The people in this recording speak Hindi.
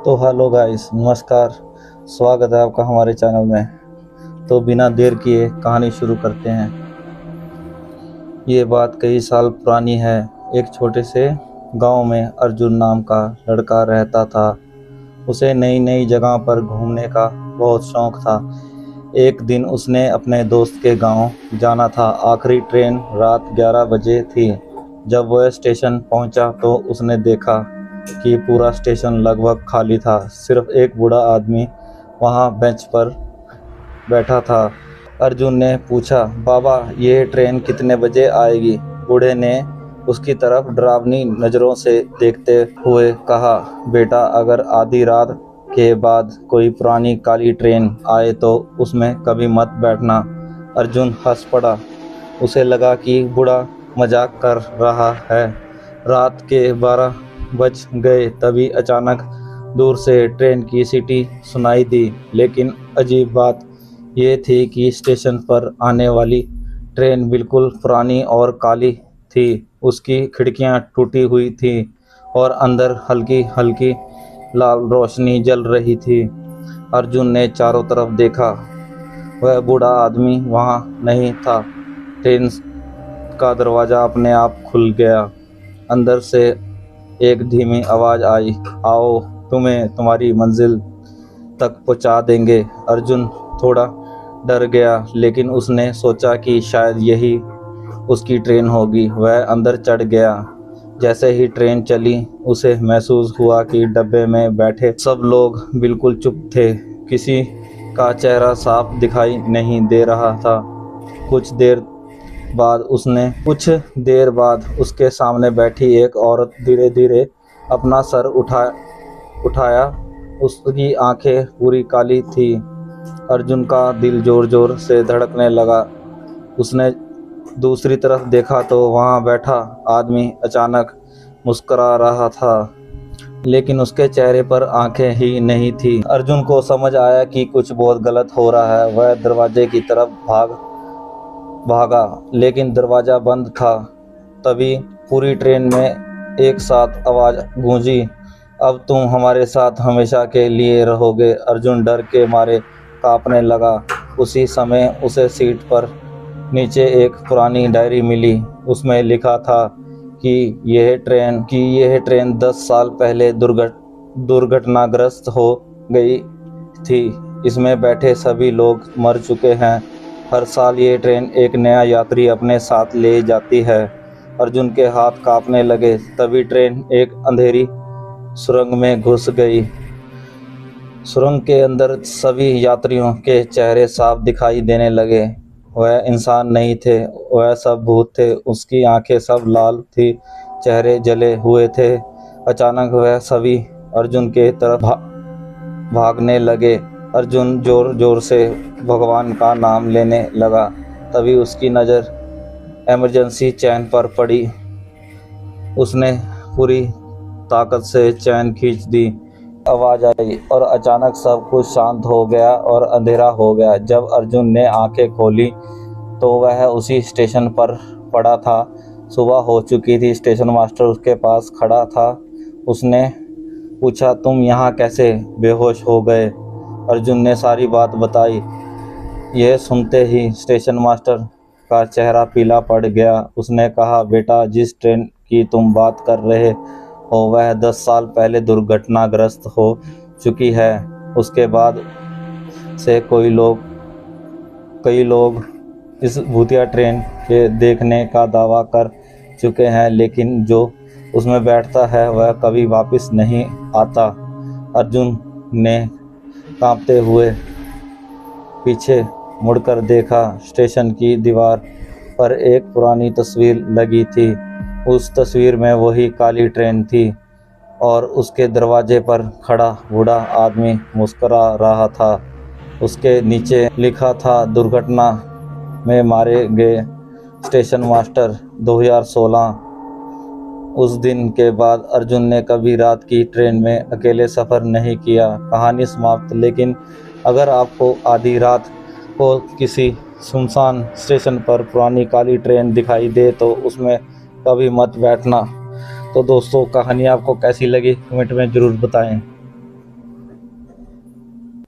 तो हेलो गाइस, नमस्कार। स्वागत है आपका हमारे चैनल में। तो बिना देर किए कहानी शुरू करते हैं। ये बात कई साल पुरानी है। एक छोटे से गांव में अर्जुन नाम का लड़का रहता था। उसे नई नई जगह पर घूमने का बहुत शौक था। एक दिन उसने अपने दोस्त के गांव जाना था। आखिरी ट्रेन रात 11 बजे थी। जब वह स्टेशन पहुंचा तो उसने देखा कि पूरा स्टेशन लगभग खाली था। सिर्फ एक बूढ़ा आदमी वहां बेंच पर बैठा था। अर्जुन ने पूछा, बाबा ये ट्रेन कितने बजे आएगी? बूढ़े ने उसकी तरफ डरावनी नज़रों से देखते हुए कहा, बेटा अगर आधी रात के बाद कोई पुरानी काली ट्रेन आए तो उसमें कभी मत बैठना। अर्जुन हंस पड़ा। उसे लगा कि बूढ़ा मजाक कर रहा है। रात के 12 बज गए। तभी अचानक दूर से ट्रेन की सीटी सुनाई दी। लेकिन अजीब बात यह थी कि स्टेशन पर आने वाली ट्रेन बिल्कुल पुरानी और काली थी। उसकी खिड़कियां टूटी हुई थी और अंदर हल्की हल्की लाल रोशनी जल रही थी। अर्जुन ने चारों तरफ देखा। वह बूढ़ा आदमी वहां नहीं था। ट्रेन का दरवाज़ा अपने आप खुल गया। अंदर से एक धीमी आवाज़ आई, आओ तुम्हें तुम्हारी मंजिल तक पहुंचा देंगे। अर्जुन थोड़ा डर गया, लेकिन उसने सोचा कि शायद यही उसकी ट्रेन होगी। वह अंदर चढ़ गया। जैसे ही ट्रेन चली उसे महसूस हुआ कि डब्बे में बैठे सब लोग बिल्कुल चुप थे। किसी का चेहरा साफ दिखाई नहीं दे रहा था। कुछ देर बाद उसके सामने बैठी एक औरत धीरे धीरे अपना सर उठाया। उसकी आंखें पूरी काली थी। अर्जुन का दिल जोर जोर से धड़कने लगा। उसने दूसरी तरफ देखा तो वहां बैठा आदमी अचानक मुस्कुरा रहा था, लेकिन उसके चेहरे पर आंखें ही नहीं थी। अर्जुन को समझ आया कि कुछ बहुत गलत हो रहा है। वह दरवाजे की तरफ भागा, लेकिन दरवाज़ा बंद था। तभी पूरी ट्रेन में एक साथ आवाज़ गूंजी, अब तुम हमारे साथ हमेशा के लिए रहोगे। अर्जुन डर के मारे कांपने लगा। उसी समय उसे सीट पर नीचे एक पुरानी डायरी मिली। उसमें लिखा था कि यह ट्रेन 10 साल पहले दुर्घटनाग्रस्त हो गई थी। इसमें बैठे सभी लोग मर चुके हैं। हर साल ये ट्रेन एक नया यात्री अपने साथ ले जाती है। अर्जुन के हाथ कांपने लगे। तभी ट्रेन एक अंधेरी सुरंग में घुस गई। सुरंग के अंदर सभी यात्रियों के चेहरे साफ दिखाई देने लगे। वह इंसान नहीं थे, वह सब भूत थे। उसकी आंखें सब लाल थी, चेहरे जले हुए थे। अचानक वह सभी अर्जुन के तरफ भागने लगे। अर्जुन जोर जोर से भगवान का नाम लेने लगा। तभी उसकी नज़र इमरजेंसी चैन पर पड़ी। उसने पूरी ताकत से चैन खींच दी। आवाज़ आई और अचानक सब कुछ शांत हो गया और अंधेरा हो गया। जब अर्जुन ने आंखें खोली तो वह उसी स्टेशन पर पड़ा था। सुबह हो चुकी थी। स्टेशन मास्टर उसके पास खड़ा था। उसने पूछा, तुम यहाँ कैसे बेहोश हो गए? अर्जुन ने सारी बात बताई। यह सुनते ही स्टेशन मास्टर का चेहरा पीला पड़ गया। उसने कहा, बेटा जिस ट्रेन की तुम बात कर रहे हो वह 10 साल पहले दुर्घटनाग्रस्त हो चुकी है। उसके बाद से कई लोग इस भूतिया ट्रेन के देखने का दावा कर चुके हैं, लेकिन जो उसमें बैठता है वह कभी वापस नहीं आता। अर्जुन ने कांपते हुए पीछे मुड़कर देखा। स्टेशन की दीवार पर एक पुरानी तस्वीर लगी थी। उस तस्वीर में वही काली ट्रेन थी और उसके दरवाजे पर खड़ा बूढ़ा आदमी मुस्कुरा रहा था। उसके नीचे लिखा था, दुर्घटना में मारे गए स्टेशन मास्टर 2016। उस दिन के बाद अर्जुन ने कभी रात की ट्रेन में अकेले सफ़र नहीं किया। कहानी समाप्त। लेकिन अगर आपको आधी रात को किसी सुनसान स्टेशन पर पुरानी काली ट्रेन दिखाई दे तो उसमें कभी मत बैठना। तो दोस्तों, कहानी आपको कैसी लगी कमेंट में ज़रूर बताएं।